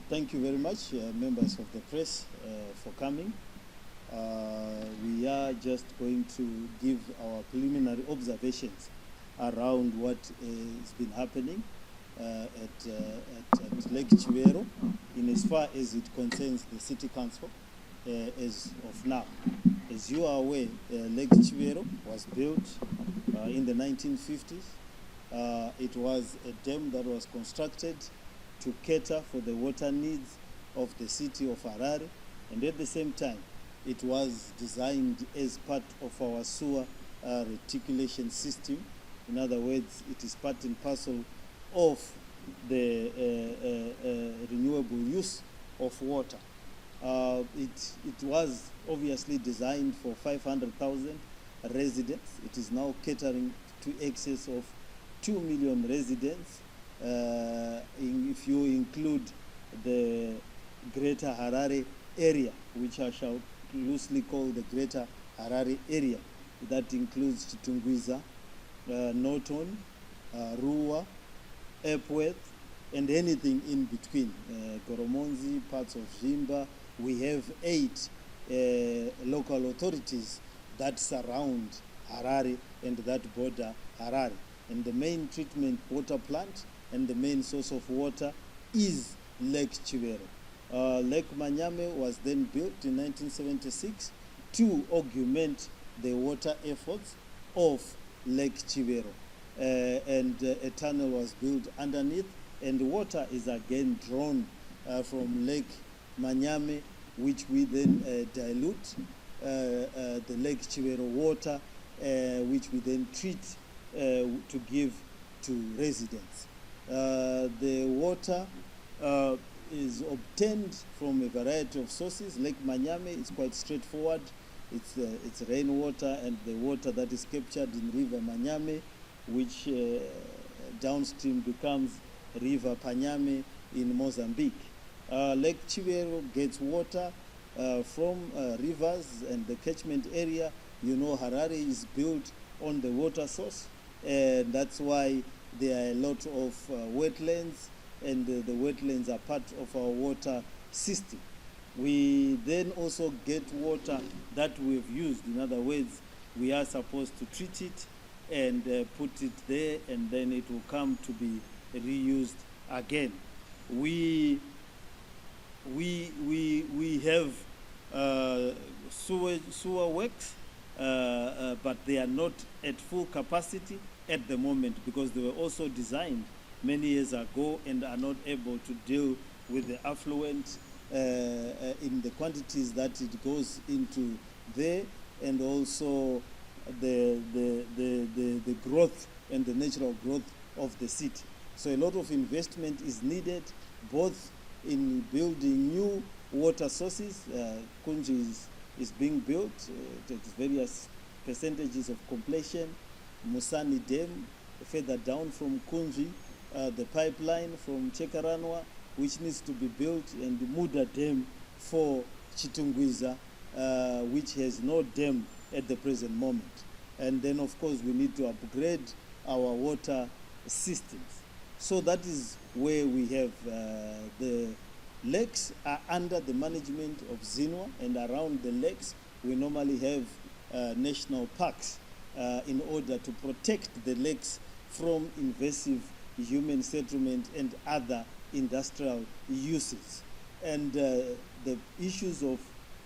Thank you very much, members of the press, for coming. We are just going to give our preliminary observations around what has been happening at Lake Chivero in as far as it concerns the City Council as of now. As you are aware, Lake Chivero was built in the 1950s. It was a dam that was constructed to cater for the water needs of the city of Harare, and at the same time, it was designed as part of our sewer reticulation system. In other words, it is part and parcel of the renewable use of water. It was obviously designed for 500,000 residents. It is now catering to excess of 2 million residents. If you include the Greater Harare area, which I shall loosely call the Greater Harare area, that includes Chitungwiza, Norton, Rua, Epworth, and anything in between, Goromonzi, parts of Zimba. We have 8 local authorities that surround Harare and that border Harare. And the main treatment water plant and the main source of water is Lake Chivero. Lake Manyame was then built in 1976 to augment the water efforts of Lake Chivero. And a tunnel was built underneath, and water is again drawn from Lake Manyame, which we then dilute the Lake Chivero water, which we then treat to give to residents. The water is obtained from a variety of sources. Lake Manyame is quite straightforward. It's rainwater and the water that is captured in River Manyame, which downstream becomes River Panyame in Mozambique. Lake Chivero gets water from rivers and the catchment area. You know, Harare is built on the water source, and that's why there are a lot of wetlands, and the wetlands are part of our water system. We then also get water that we've used. In other words, we are supposed to treat it and put it there, and then it will come to be reused again. We have sewer works, but they are not at full capacity at the moment, because they were also designed many years ago and are not able to deal with the affluent in the quantities that it goes into there, and also the growth and the natural growth of the city. So a lot of investment is needed, both in building new water sources. Kunji is being built at various percentages of completion. Musani Dam, further down from Kunji, the pipeline from Chekaranwa, which needs to be built, and the Muda Dam for Chitungwiza, which has no dam at the present moment. And then, of course, we need to upgrade our water systems. So that is where we have the lakes are under the management of Zinwa, and around the lakes we normally have national parks in order to protect the lakes from invasive human settlement and other industrial uses. And the issues of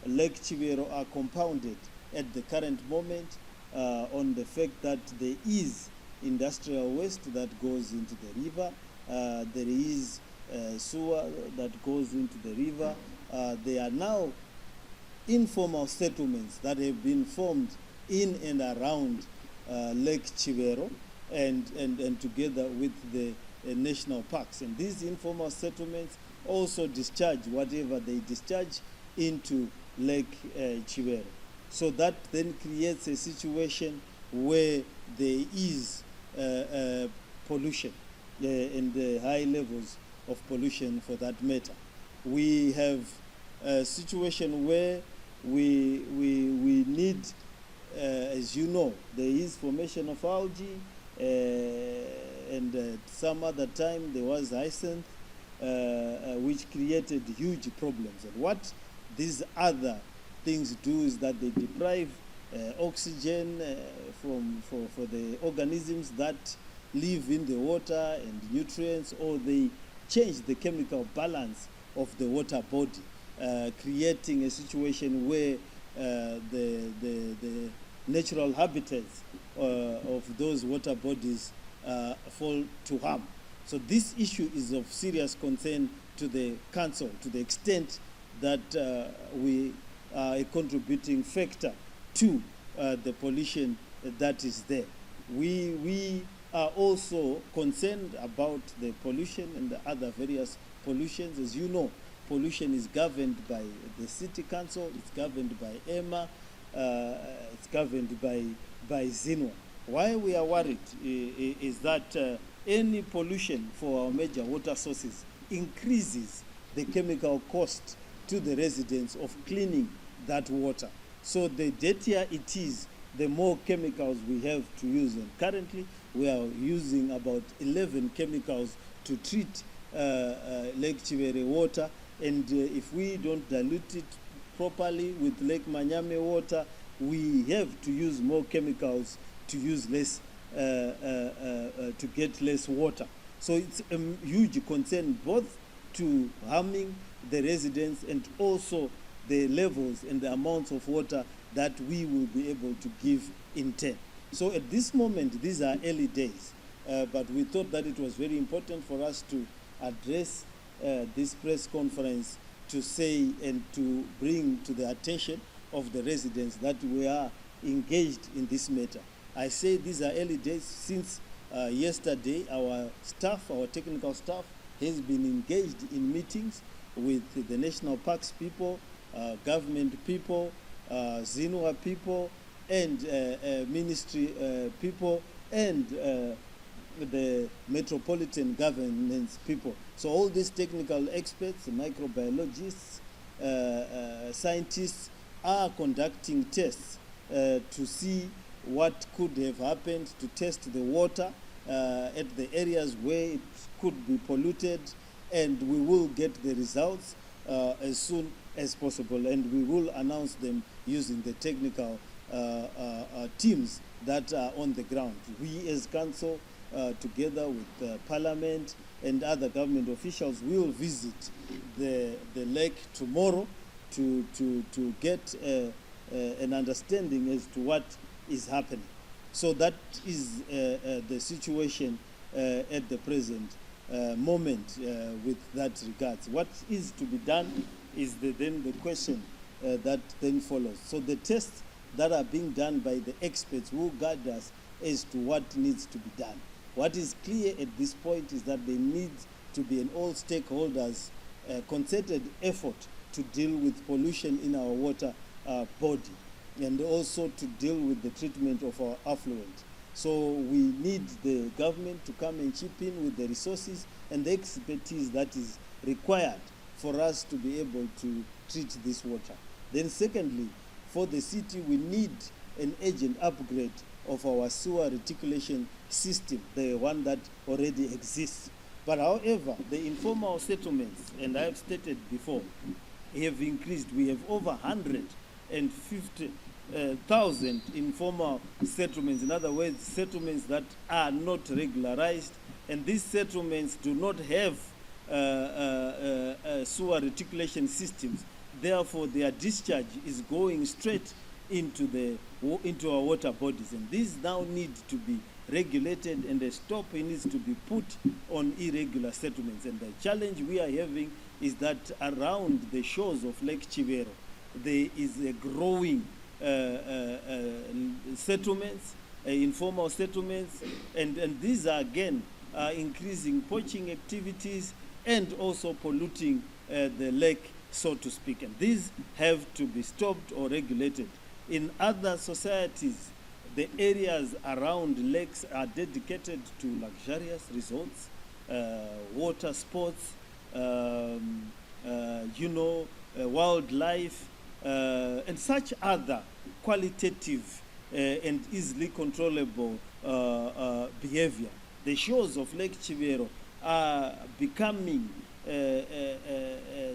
Lake Chivero are compounded at the current moment on the fact that there is industrial waste that goes into the river. There is sewer that goes into the river. There are now informal settlements that have been formed in and around Lake Chivero, and together with the national parks. And these informal settlements also discharge whatever they discharge into Lake Chivero. So that then creates a situation where there is pollution and high levels of pollution for that matter. We have a situation where we need, as you know, there is formation of algae, and some other time there was hyacinth which created huge problems. And what these other things do is that they deprive oxygen for the organisms that live in the water and nutrients, or they change the chemical balance of the water body, creating a situation where the natural habitats of those water bodies fall to harm. So this issue is of serious concern to the Council, to the extent that we are a contributing factor to the pollution that is there. We are also concerned about the pollution and the other various pollutions. As you know, pollution is governed by the City Council, it's governed by EMA, it's governed by ZINWA. Why we are worried is that any pollution for our major water sources increases the chemical cost to the residents of cleaning that water. So the dirtier it is, the more chemicals we have to use. And currently, we are using about 11 chemicals to treat Lake Chivero water. And if we don't dilute it properly with Lake Manyame water, we have to use more chemicals to use less, to get less water. So it's a huge concern, both to harming the residents and also the levels and the amounts of water that we will be able to give in turn. So at this moment, these are early days, but we thought that it was very important for us to address this press conference to say and to bring to the attention of the residents that we are engaged in this matter. I say these are early days. Since yesterday, our staff, our technical staff, has been engaged in meetings with the National Parks people, government people, ZINWA people, and ministry people, and the metropolitan governance people. So all these technical experts, microbiologists, scientists are conducting tests to see what could have happened, to test the water at the areas where it could be polluted, and we will get the results as soon as possible, and we will announce them using the technical teams that are on the ground. We as council, together with Parliament and other government officials, will visit the lake tomorrow to get an understanding as to what is happening. So that is the situation at the present moment with that regards. What is to be done is then the question that then follows. So the tests that are being done by the experts will guide us as to what needs to be done. What is clear at this point is that there needs to be an all stakeholders concerted effort to deal with pollution in our water body, and also to deal with the treatment of our affluent. So we need the government to come and chip in with the resources and the expertise that is required for us to be able to treat this water. Then secondly, for the city, we need an urgent upgrade of our sewer reticulation system, the one that already exists. But however, the informal settlements, and I have stated before, have increased. We have over 150,000 informal settlements. In other words, settlements that are not regularized, and these settlements do not have sewer reticulation systems. Therefore, their discharge is going straight into our water bodies, and these now need to be regulated, and a stop needs to be put on irregular settlements. And the challenge we are having is that around the shores of Lake Chivero, there is a growing settlements, informal settlements, and these are again increasing poaching activities and also polluting the lake, so to speak. And these have to be stopped or regulated. In other societies, the areas around lakes are dedicated to luxurious resorts, water sports, wildlife, and such other qualitative and easily controllable behavior. The shores of Lake Chivero are becoming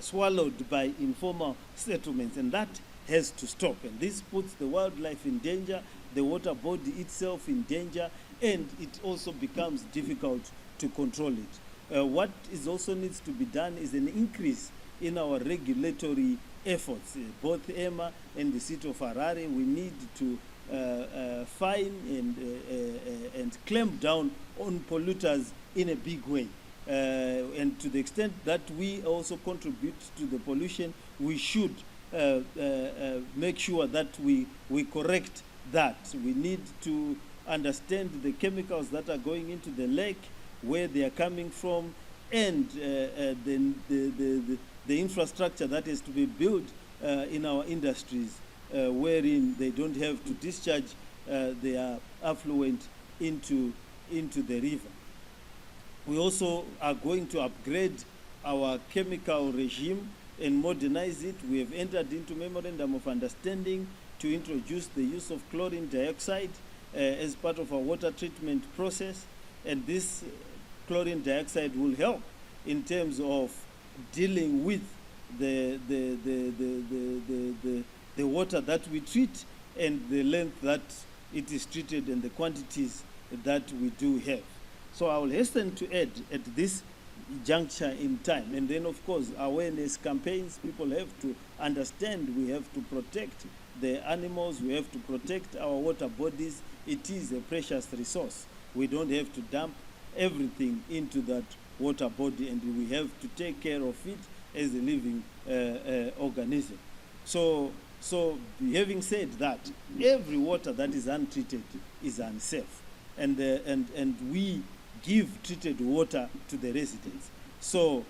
swallowed by informal settlements, and that has to stop. And this puts the wildlife in danger, the water body itself in danger, and it also becomes difficult to control it. What is also needs to be done is an increase in our regulatory efforts. Both EMA and the city of Harare, we need to fine and clamp down on polluters in a big way. And to the extent that we also contribute to the pollution, we should make sure that we correct that. We need to understand the chemicals that are going into the lake, where they are coming from, and the infrastructure that is to be built in our industries, wherein they don't have to discharge their affluent into the river. We also are going to upgrade our chemical regime and modernize it. We have entered into memorandum of understanding to introduce the use of chlorine dioxide as part of our water treatment process, and this chlorine dioxide will help in terms of dealing with the water that we treat, and the length that it is treated, and the quantities that we do have. So I will hasten to add at this juncture in time, and then of course awareness campaigns. People have to understand we have to protect the animals, we have to protect our water bodies. It is a precious resource. We don't have to dump everything into that water body, and we have to take care of it as a living organism. So having said that, every water that is untreated is unsafe, and we give treated water to the residents. So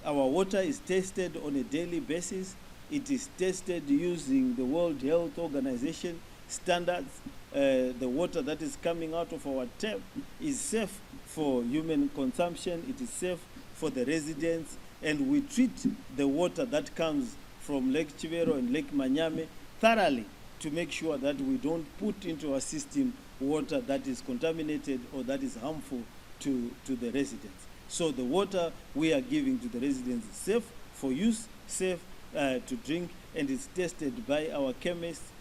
our water is tested on a daily basis. It is tested using the World Health Organization standards. The water that is coming out of our tap is safe for human consumption. It is safe for the residents, and we treat the water that comes from Lake Chivero and Lake Manyame thoroughly to make sure that we don't put into our system water that is contaminated or that is harmful to the residents. So the water we are giving to the residents is safe for use, safe to drink, and it's tested by our chemists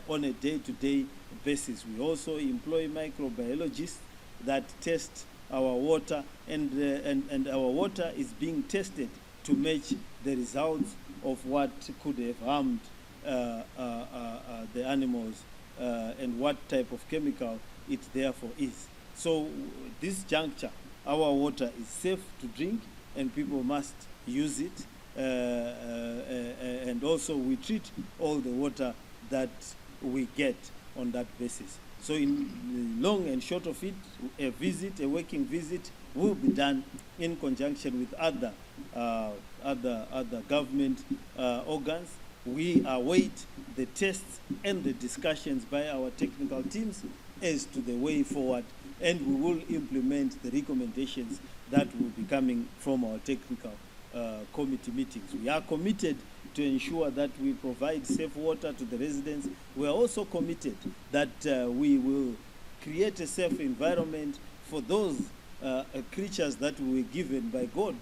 on a day-to-day basis. We also employ microbiologists that test our water, and our water is being tested to match the results of what could have harmed the animals and what type of chemical it therefore is. So this juncture, our water is safe to drink, and people must use it. And also we treat all the water that we get on that basis. So in the long and short of it, a working visit will be done in conjunction with other government organs. We await the tests and the discussions by our technical teams as to the way forward, and we will implement the recommendations that will be coming from our technical committee meetings. We are committed to ensure that we provide safe water to the residents. We are also committed that we will create a safe environment for those creatures that we were given by God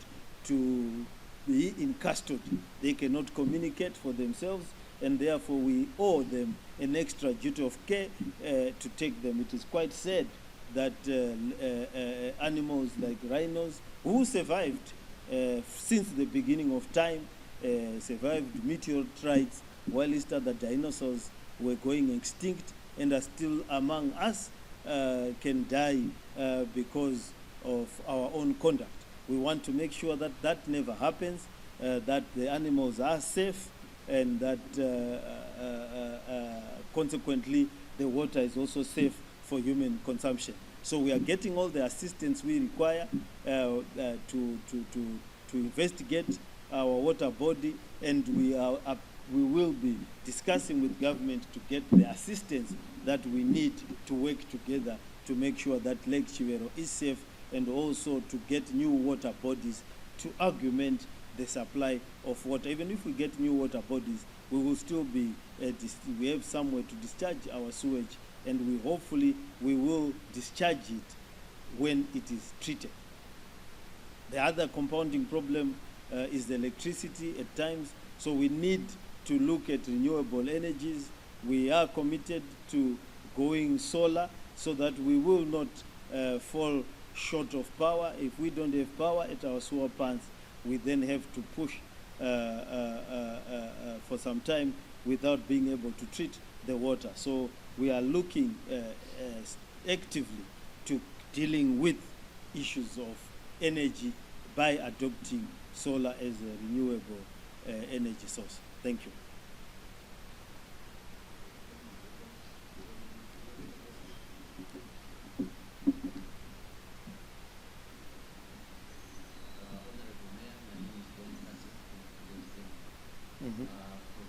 to be in custody. They cannot communicate for themselves, and therefore we owe them an extra duty of care to take them. It is quite sad that animals like rhinos, who survived since the beginning of time, survived meteorites, while other dinosaurs were going extinct and are still among us, can die because of our own conduct. We want to make sure that that never happens, that the animals are safe, and that consequently the water is also safe for human consumption. So we are getting all the assistance we require to investigate our water body, and we will be discussing with government to get the assistance that we need to work together to make sure that Lake Chivero is safe, and also to get new water bodies to augment the supply of water. Even if we get new water bodies, we will still be, we have somewhere to discharge our sewage, and we will discharge it when it is treated. The other compounding problem is the electricity at times. So we need to look at renewable energies. We are committed to going solar so that we will not fall short of power. If we don't have power at our sewer plants, we then have to push for some time without being able to treat the water. So we are looking actively to dealing with issues of energy by adopting solar as a renewable energy source. Thank you. From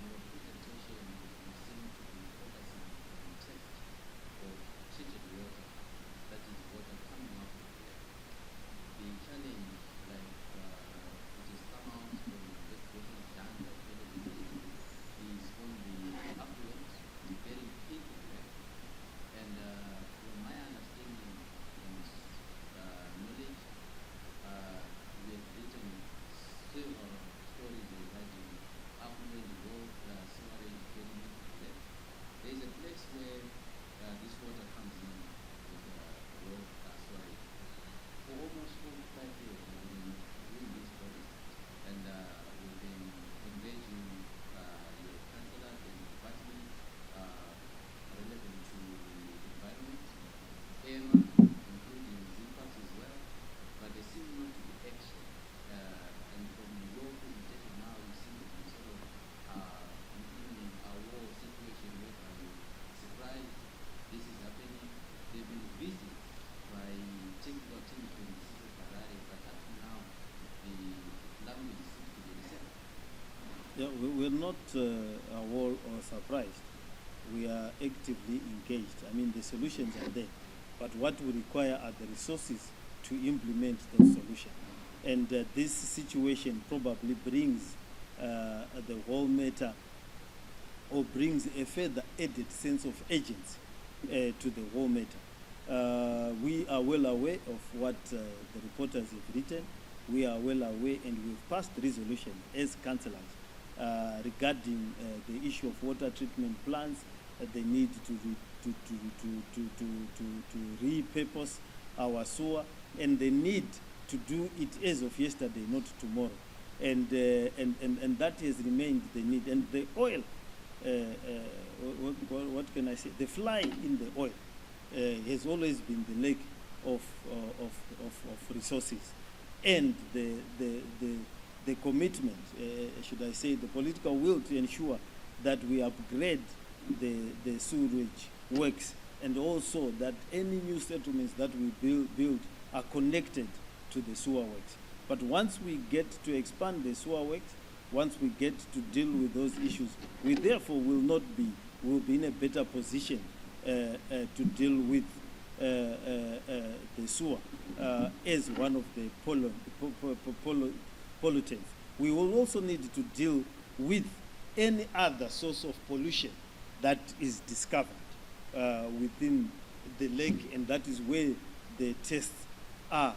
your presentation, you seem to be focusing on the test of treated water, that is water coming out of the lake. The challenge, like it is come out from investigations done by Kennedy, is on the affluent, very big lake. And from my understanding and knowledge, we have written several stories regarding affluent water sewerage getting into the lake. There is a place where this water comes in with raw sewerage. For almost 45 years, we've been doing this project, and we've been engaging your councillors and department relevant to the environment, EMA, including ZIPAS as well, but there seems not to be action. And from your presentation now, you seem to be sort of in a war situation where you're surprised this is happening. They've been visited by technical teams from the city of Harare, but up to now, the language seems to be the same. Yeah, we're not aware or surprised. We are actively engaged. I mean, the solutions are there, but what we require are the resources to implement those solutions. And this situation probably brings the whole matter, or brings a further added sense of urgency to the whole matter. We are well aware of what the reporters have written. We are well aware, and we've passed resolutions as councillors regarding the issue of water treatment plants, the need to repurpose our sewer, and the need to do it as of yesterday, not tomorrow. And that has remained the need. And the oil, what can I say? The fly in the oil has always been the lack of resources, and the commitment, should I say, the political will to ensure that we upgrade the sewerage works, and also that any new settlements that we build are connected to the sewer works. But once we get to expand the sewer works, once we get to deal with those issues, we therefore will be in a better position to deal with the sewer as one of the pollutants. We will also need to deal with any other source of pollution that is discovered within the lake, and that is where the tests are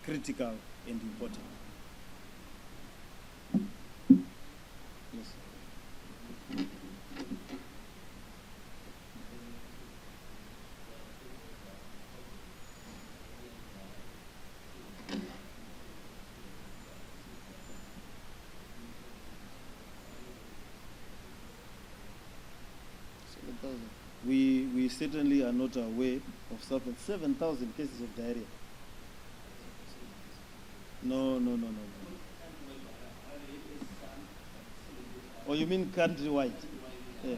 critical and important. Yes. We certainly are not aware of 7,000 cases of diarrhea. No. Oh, you mean countrywide? Yeah.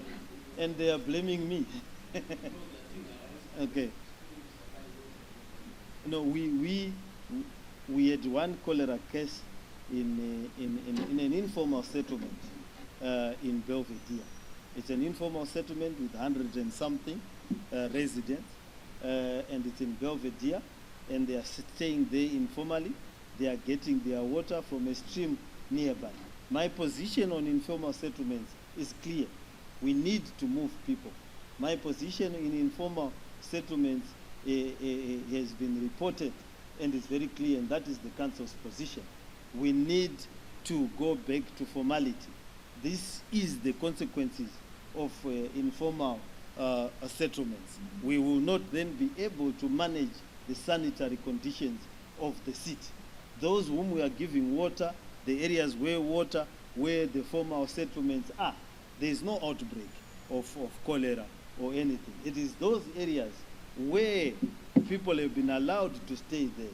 And they are blaming me. Okay. No, we had one cholera case in an informal settlement in Belvedere. It's an informal settlement with 100 and something residents, and it's in Belvedere, and they are staying there informally. They are getting their water from a stream nearby. My position on informal settlements is clear. We need to move people. My position in informal settlements has been reported and it's very clear, and that is the council's position. We need to go back to formality. This is the consequences of informal settlements. We will not then be able to manage the sanitary conditions of the city. Those whom we are giving water, the areas where the formal settlements are, there is no outbreak of cholera or anything. It is those areas where people have been allowed to stay there,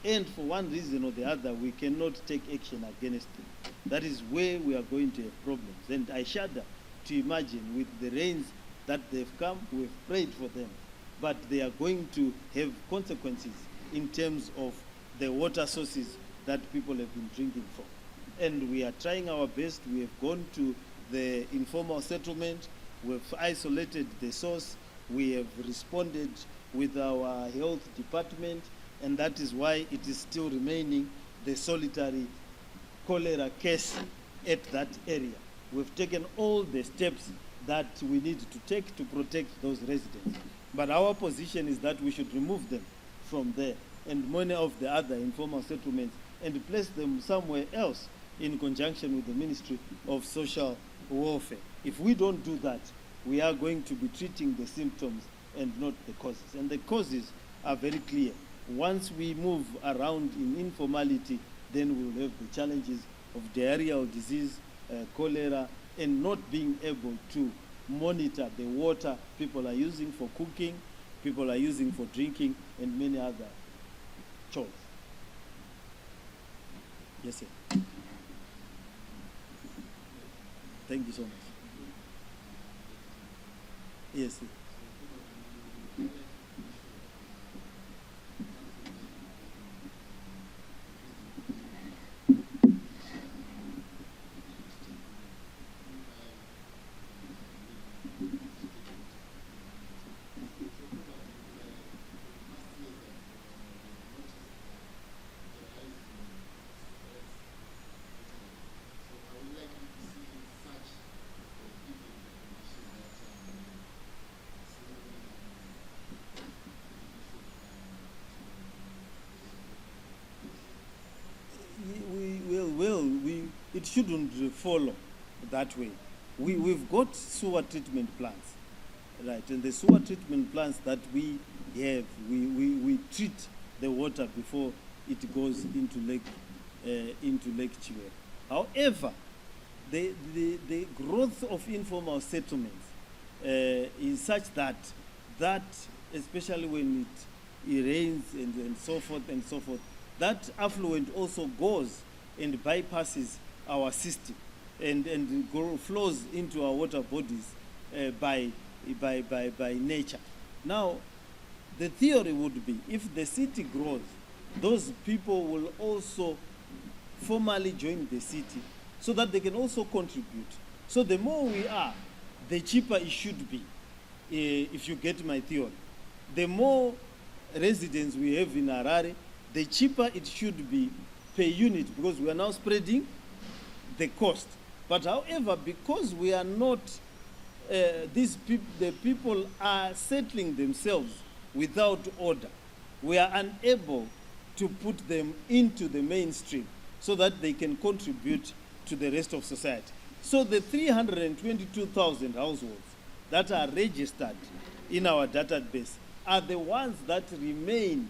and for one reason or the other, we cannot take action against them. That is where we are going to have problems. And I shudder to imagine with the rains that they've come, we've prayed for them, but they are going to have consequences in terms of the water sources that people have been drinking from. And we are trying our best. We have gone to the informal settlement. We've isolated the source. We have responded with our health department, and that is why it is still remaining the solitary cholera case at that area. We've taken all the steps that we need to take to protect those residents. But our position is that we should remove them from there and many of the other informal settlements and place them somewhere else in conjunction with the Ministry of Social Welfare. If we don't do that, we are going to be treating the symptoms and not the causes. And the causes are very clear. Once we move around in informality, then we will have the challenges of diarrheal disease, cholera, and not being able to monitor the water people are using for cooking, people are using for drinking, and many other chores. Yes, sir. Thank you so much. Yes, sir. It shouldn't follow that way. We've got sewer treatment plants, right? And the sewer treatment plants that we have, we treat the water before it goes into Lake Chivero. However, the growth of informal settlements is such that especially when it rains and so forth, that affluent also goes and bypasses our system and flows into our water bodies by nature. Now, the theory would be if the city grows, those people will also formally join the city so that they can also contribute. So the more we are, the cheaper it should be, if you get my theory. The more residents we have in Harare, the cheaper it should be per unit, because we are now spreading the cost. But however, because we are not, the people are settling themselves without order, we are unable to put them into the mainstream so that they can contribute to the rest of society. So the 322,000 households that are registered in our database are the ones that remain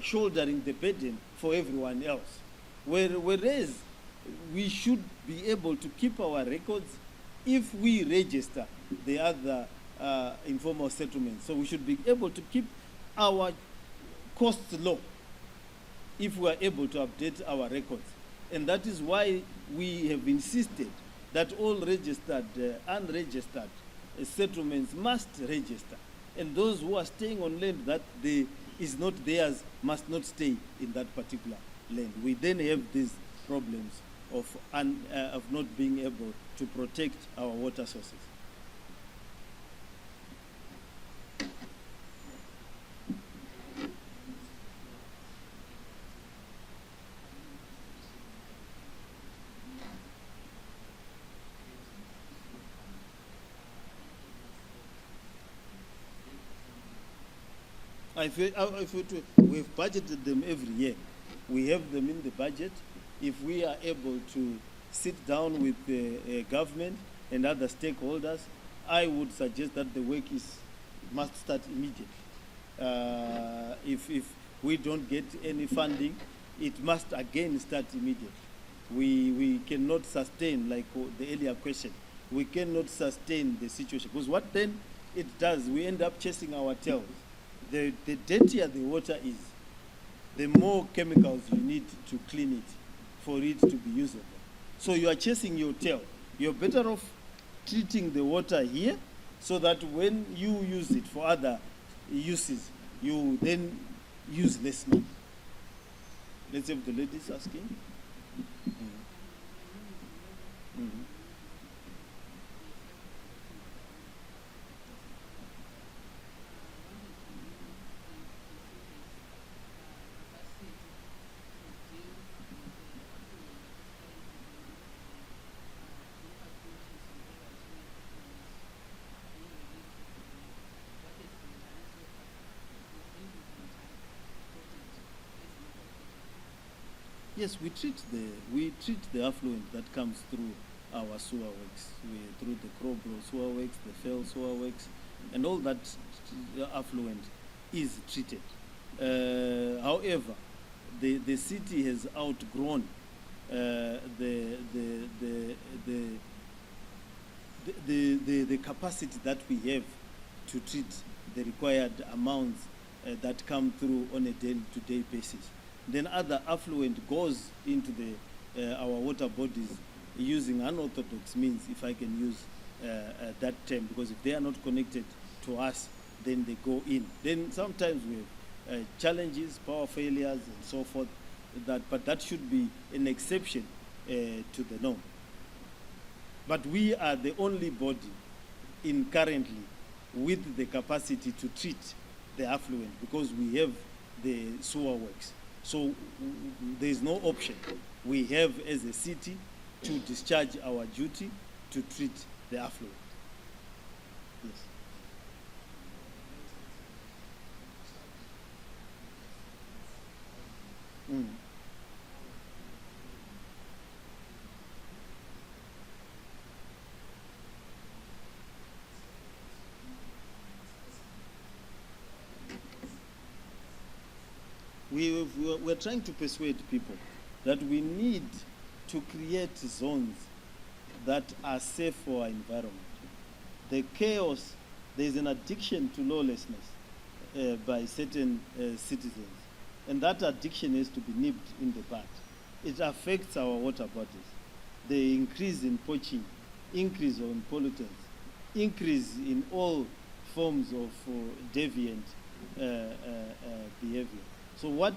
shouldering the burden for everyone else. Whereas we should be able to keep our records if we register the other informal settlements. So we should be able to keep our costs low if we are able to update our records. And that is why we have insisted that all registered, unregistered settlements must register. And those who are staying on land that is not theirs must not stay in that particular land. We then have these problems of not being able to protect our water sources. We've budgeted them every year. We have them in the budget. If we are able to sit down with the government and other stakeholders, I would suggest that the work must start immediately. If we don't get any funding, it must again start immediately. We cannot sustain, like the earlier question, we cannot sustain the situation. Because what then it does, we end up chasing our tails. The dirtier the water is, the more chemicals you need to clean it for it to be usable. So you are chasing your tail. You're better off treating the water here so that when you use it for other uses, you then use less money. Let's have the ladies asking. Mm-hmm. Yes, we treat the affluent that comes through our sewer works, through the Crowborough sewer works, the Fell sewer works, and all that affluent is treated. However, the city has outgrown the capacity that we have to treat the required amounts that come through on a day-to-day basis. Then other affluent goes into our water bodies using unorthodox means, if I can use that term, because if they are not connected to us, then they go in. Then sometimes we have challenges, power failures, and so forth. But that should be an exception to the norm. But we are the only body currently with the capacity to treat the affluent because we have the sewer works. So there is no option. We have, as a city, to discharge our duty to treat the affluent. Yes. Mm. We're trying to persuade people that we need to create zones that are safe for our environment. The chaos, there's an addiction to lawlessness by certain citizens, and that addiction has to be nipped in the bud. It affects our water bodies. The increase in poaching, increase on pollutants, increase in all forms of deviant behavior. So what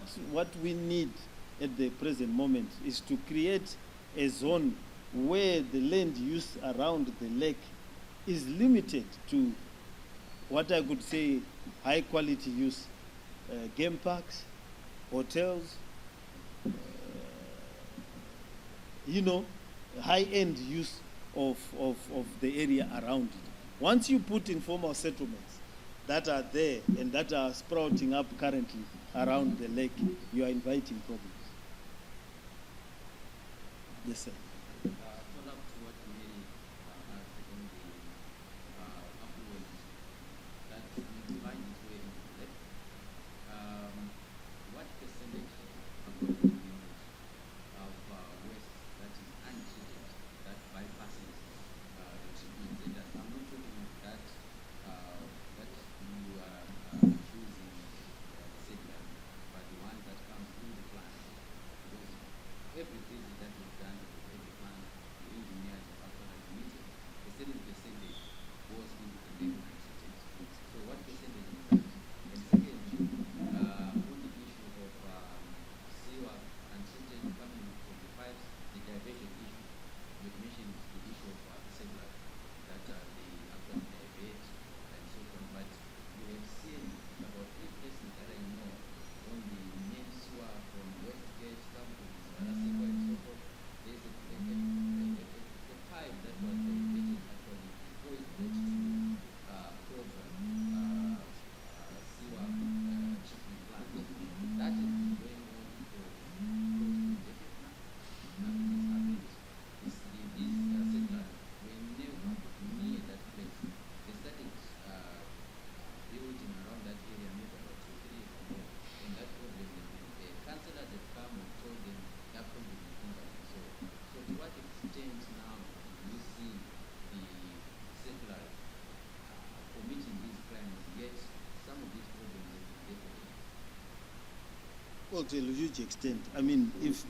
we need at the present moment is to create a zone where the land use around the lake is limited to what I could say high quality use, game parks, hotels, high-end use of the area around it. Once you put informal settlements that are there and that are sprouting up currently around the lake, you are inviting problems. Yes, sir. Follow up to what Mary asked on the affluent that will find its way into the lake. What percentage, according to English, of waste that is untreated, that bypasses the treatment centers? I'm not talking of that that you are choosing setback, but the one that comes through the plant. Because every visit that is done, every Well, to a huge extent. I mean, if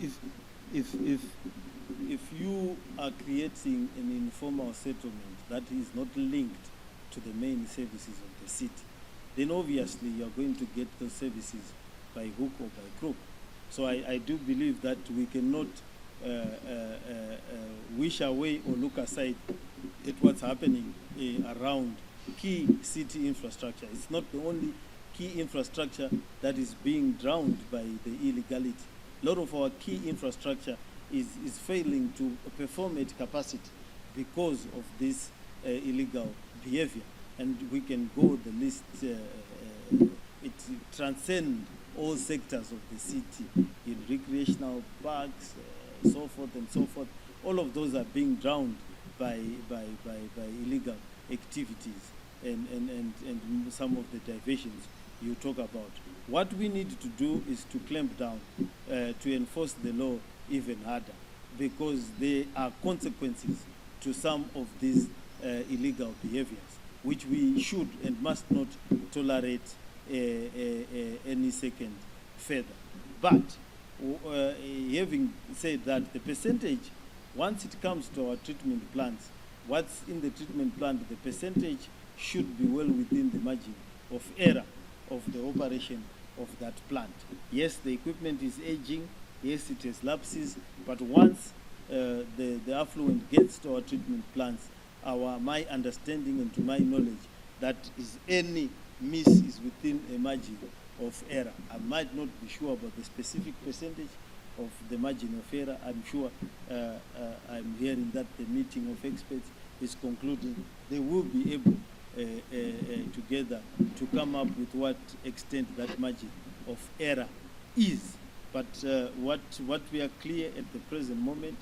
you are creating an informal settlement that is not linked to the main services of the city, then obviously you are going to get those services by hook or by crook. So I do believe that we cannot wish away or look aside at what's happening around key city infrastructure. It's not the only key infrastructure that is being drowned by the illegality. A lot of our key infrastructure is failing to perform at capacity because of this illegal behavior. And we can go the list, it transcends all sectors of the city, in recreational parks, so forth and so forth. All of those are being drowned by illegal activities and some of the diversions you talk about. What we need to do is to clamp down, to enforce the law even harder, because there are consequences to some of these illegal behaviors, which we should and must not tolerate any second further. But having said that, the percentage, once it comes to our treatment plants, what's in the treatment plant, the percentage should be well within the margin of error of the operation of that plant. Yes, the equipment is aging. Yes, it has lapses. But once the affluent gets to our treatment plants, my understanding and to my knowledge, that is any miss is within a margin of error. I might not be sure about the specific percentage of the margin of error. I'm sure I'm hearing that the meeting of experts is concluding. They will be able together to come up with what extent that margin of error is. But what we are clear at the present moment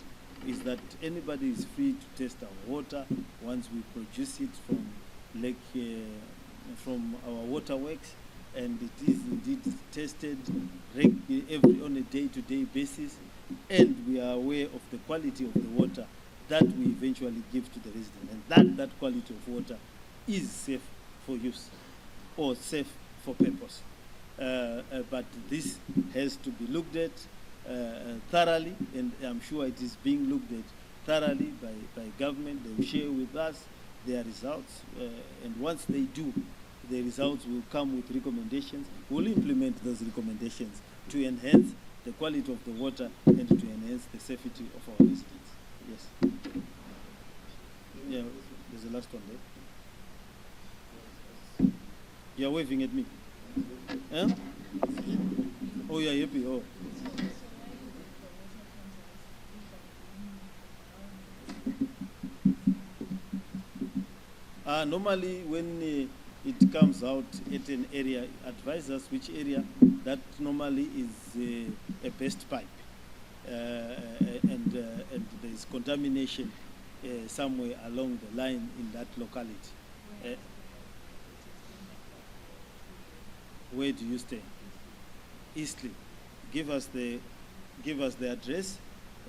is that anybody is free to test our water once we produce it from from our waterworks, and it is indeed tested on a day-to-day basis, and we are aware of the quality of the water that we eventually give to the resident, and that quality of water is safe for use or safe for purpose. But this has to be looked at thoroughly, and I'm sure it is being looked at thoroughly by government. They will share with us their results, and once they do, the results will come with recommendations. We'll implement those recommendations to enhance the quality of the water and to enhance the safety of our residents. Yes. Yeah, there's the last one there. You're waving at me. Huh? Oh, yeah, happy. Oh. Normally, when it comes out at an area, advise us which area that normally is a best pipe, and there is contamination somewhere along the line in that locality. Where do you stay? Eastleigh. Give us the address.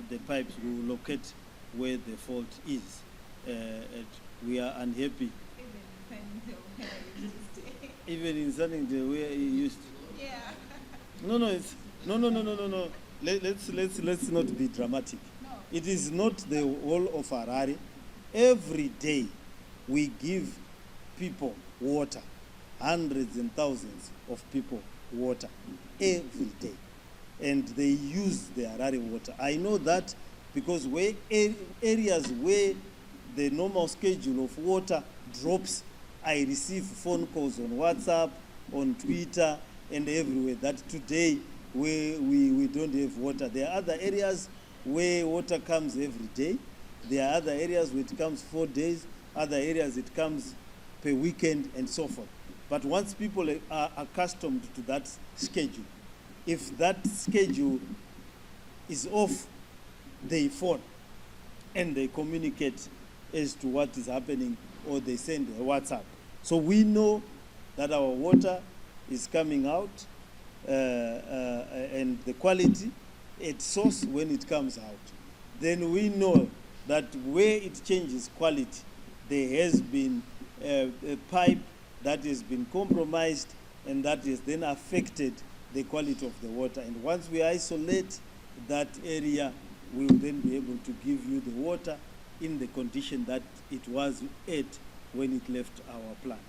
The pipes will locate where the fault is. We are unhappy. Even in Sunningdale where you used to. Yeah. No. Let's not be dramatic. No. It is not the whole of Harare. Every day we give people water, hundreds and thousands of people water every day, and they use the Harare water. I know that because where areas where the normal schedule of water drops, I receive phone calls on WhatsApp, on Twitter, and everywhere that today we don't have water. There are other areas where water comes every day. There are other areas where it comes 4 days, other areas it comes per weekend, and so forth. But once people are accustomed to that schedule, if that schedule is off, they phone and they communicate as to what is happening, or they send a WhatsApp. So we know that our water is coming out and the quality at source when it comes out. Then we know that where it changes quality, there has been a pipe that has been compromised, and that is then affected the quality of the water. And once we isolate that area, we will then be able to give you the water in the condition that it was at when it left our plant.